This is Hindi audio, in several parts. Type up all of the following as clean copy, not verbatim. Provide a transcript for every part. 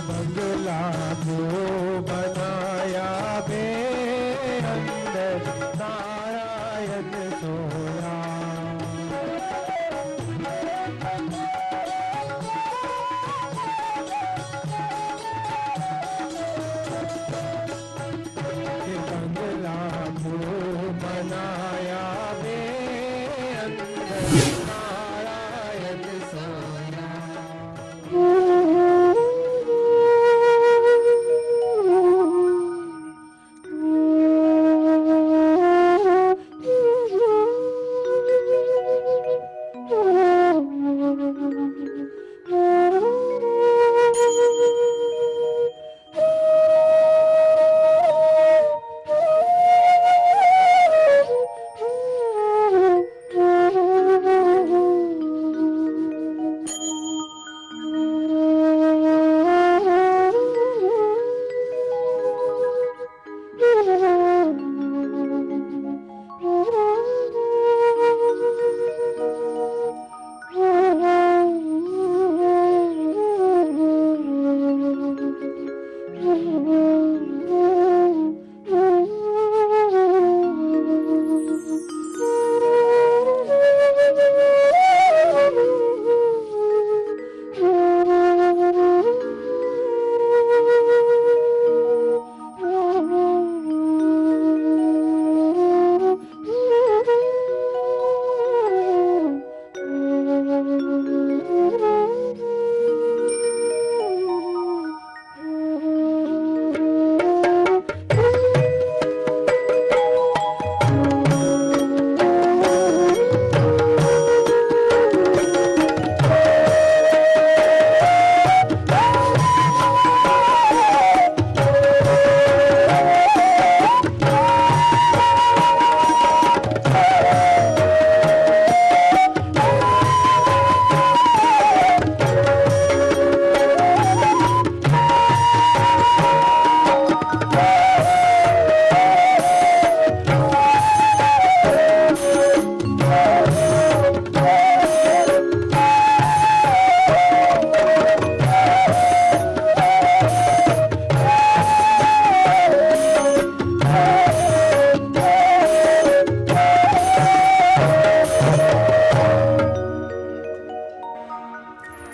बंगला को बनाया बे अंदर नारायण सोया। बंगला को बनाया बे अंदर नारायण सोया।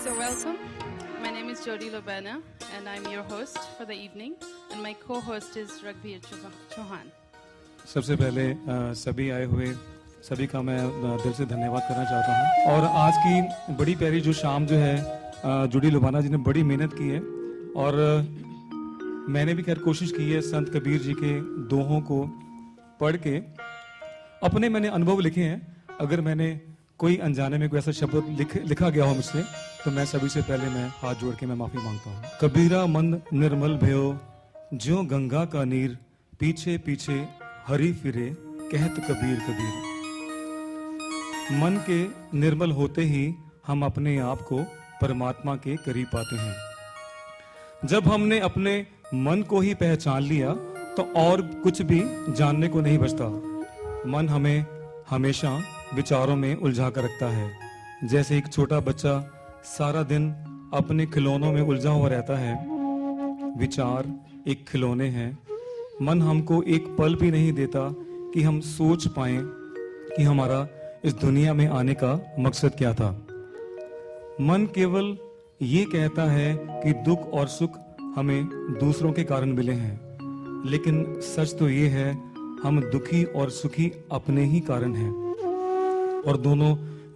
So welcome. My name is Jody Lobana and I'm your host for the evening and my co-host is Raghbir Chauhan. सबसे पहले सभी आए हुए सभी का मैं दिल से धन्यवाद करना चाहता हूँ। और आज की बड़ी प्यारी जो शाम जो है जुडी लुबाना जी ने बड़ी मेहनत की है और मैंने भी खैर कोशिश की है संत कबीर जी के दोहों को पढ़ के अपने मैंने अनुभव लिखे हैं। अगर मैंने कोई अनजाने में कोई ऐसा शब्द लिखा गया हो मुझसे तो मैं सभी से पहले मैं हाथ जोड़ के मैं माफी मांगता हूँ। कबीरा मन निर्मल भयो ज्यों गंगा का नीर पीछे पीछे हरी फिरे कहत कबीर कबीर। मन के निर्मल होते ही हम अपने आप को परमात्मा के करीब पाते हैं। जब हमने अपने मन को ही पहचान लिया तो और कुछ भी जानने को नहीं बचता। मन हमें हमेशा विचारों में उलझा कर रखता है। जैसे एक छोटा बच्चा सारा दिन अपने खिलौनों में उलझा हुआ रहता है, विचार एक खिलौने हैं। मन हमको एक पल भी नहीं देता कि हम सोच पाएं कि हमारा इस दुनिया में आने का मकसद क्या था। मन केवल ये कहता है कि दुख और सुख हमें दूसरों के कारण मिले हैं, लेकिन सच तो ये है हम दुखी और सुखी अपने ही कारण हैं और दोनों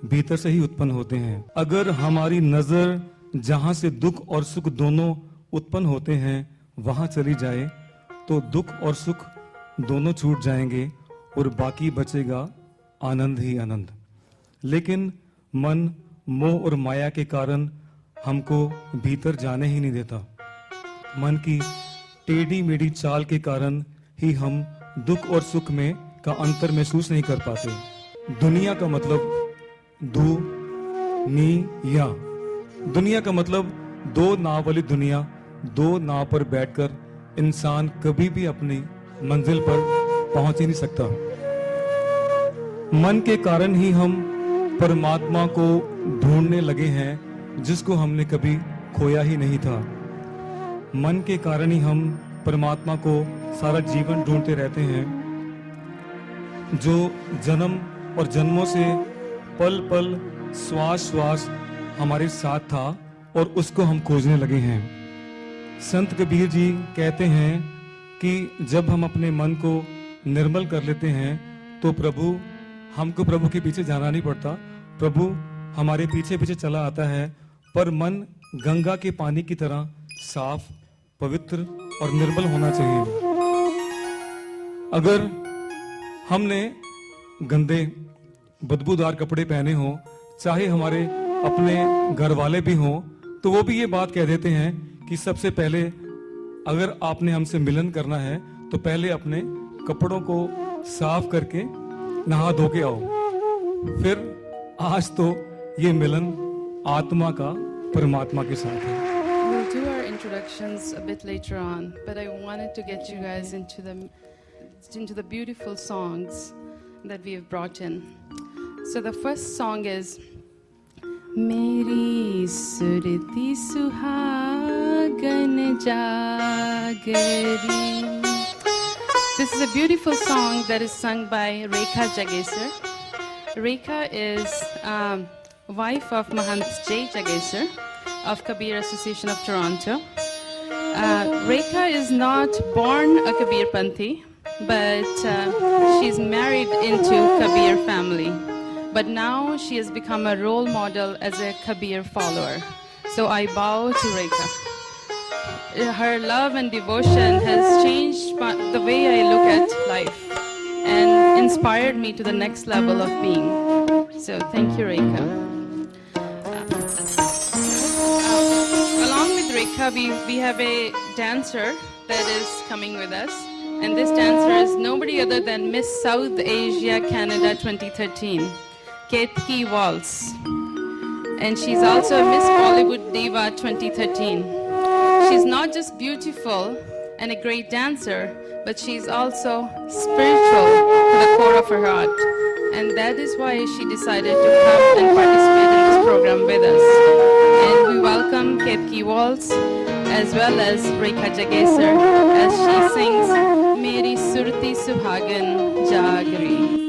भीतर से ही उत्पन्न होते हैं। अगर हमारी नजर जहां से दुख और सुख दोनों उत्पन्न होते हैं वहां चली जाए तो दुख और सुख दोनों छूट जाएंगे और बाकी बचेगा आनंद ही आनंद। लेकिन मन मोह और माया के कारण हमको भीतर जाने ही नहीं देता। मन की टेढ़ी मेढ़ी चाल के कारण ही हम दुख और सुख में का अंतर महसूस नहीं कर पाते। दुनिया का मतलब दुनिया, दुनिया का मतलब दो नाव वाली दुनिया। दो नाव पर बैठकर इंसान कभी भी अपनी मंजिल पर पहुंच ही नहीं सकता। मन के कारण ही हम परमात्मा को ढूंढने लगे हैं जिसको हमने कभी खोया ही नहीं था। मन के कारण ही हम परमात्मा को सारा जीवन ढूंढते रहते हैं, जो जन्म और जन्मों से पल पल श्वास श्वास हमारे साथ था और उसको हम खोजने लगे हैं। संत कबीर जी कहते हैं कि जब हम अपने मन को निर्मल कर लेते हैं तो हमको प्रभु के पीछे जाना नहीं पड़ता, प्रभु हमारे पीछे पीछे चला आता है। पर मन गंगा के पानी की तरह साफ, पवित्र और निर्मल होना चाहिए। अगर हमने गंदे बदबूदार कपड़े पहने हों, चाहे हमारे अपने घर वाले भी हों, तो वो भी ये बात कह देते हैं कि सबसे पहले अगर आपने हमसे मिलन करना है तो पहले अपने कपड़ों को साफ करके नहा धो के आओ। फिर आज तो ये मिलन आत्मा का परमात्मा के साथ है। We'll do our introductions a bit later on, but I wanted to get you guys into the beautiful songs that we have brought in. So the first song is मेरी सुरती सुहागन जागरी. This is a beautiful song that is sung by Rekha Jagesar. Rekha is wife of Mahant J. Jagesar of Kabir Association of Toronto. Rekha is not born a Kabir Panthi, but she's married into Kabir family. But now she has become a role model as a Kabir follower. So I bow to Rekha. Her love and devotion has changed the way I look at life and inspired me to the next level of being. So thank you, Rekha. Along with Rekha, we have a dancer that is coming with us. And this dancer is nobody other than Miss South Asia Canada 2013. Ketki Waltz, and she's also a Miss Bollywood Diva 2013. She's not just beautiful and a great dancer, but she's also spiritual to the core of her heart, and that is why she decided to come and participate in this program with us. And we welcome Ketki Waltz as well as Rekha Jagesar as she sings Meri Surti Suhagan Jagri.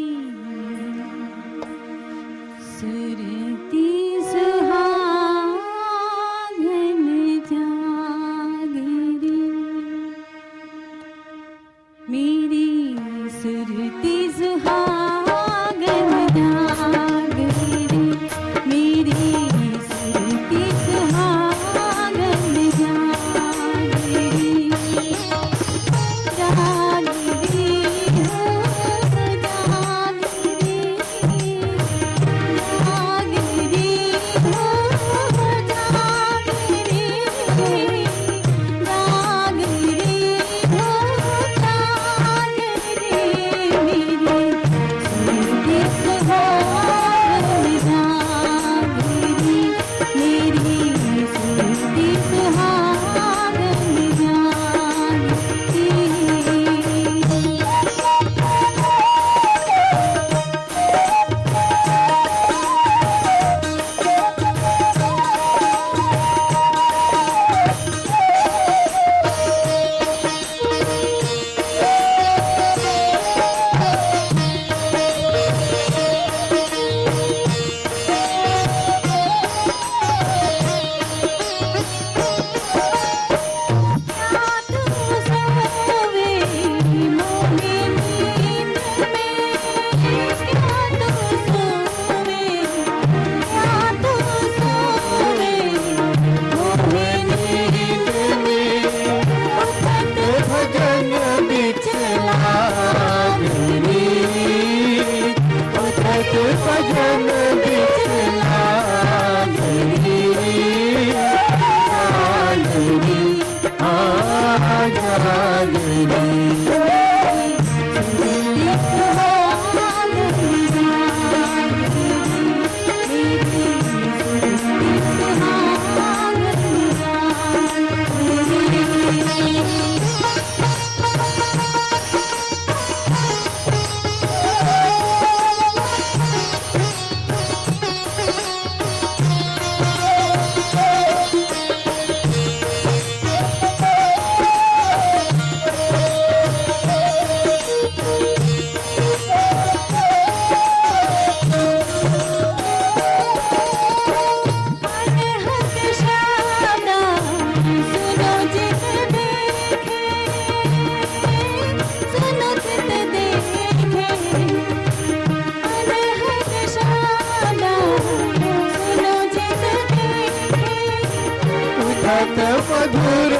मधुर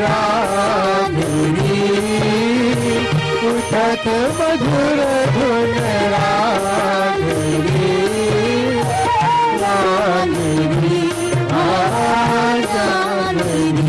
रागिनी उठत मधुर धुन रागिनी रागिनी रागिनी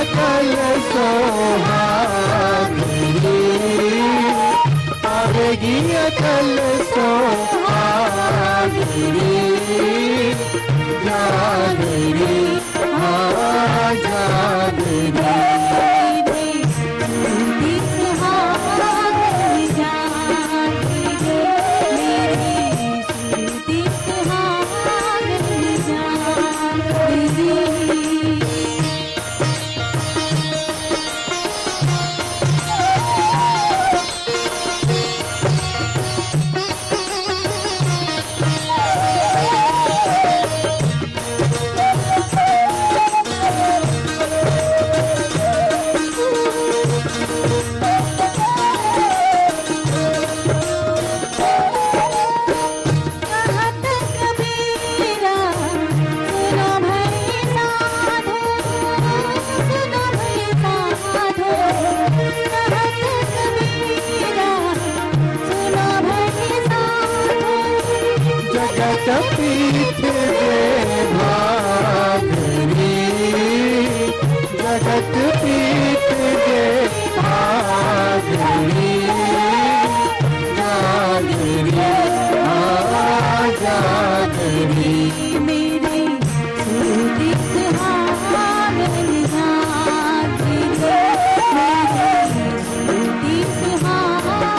अकल सोहागिनी आवेगी अकल सोहागिनी जागरी हाँ जागरी पीठ दे भागरी जगत पीठ दे भागरी जागरी जागरी मेरे सूरी सुहागन जागरी मेरे सूरी सुहागन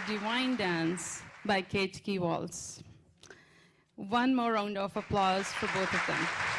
Divine Dance by Kate Key Waltz. One more round of applause for both of them.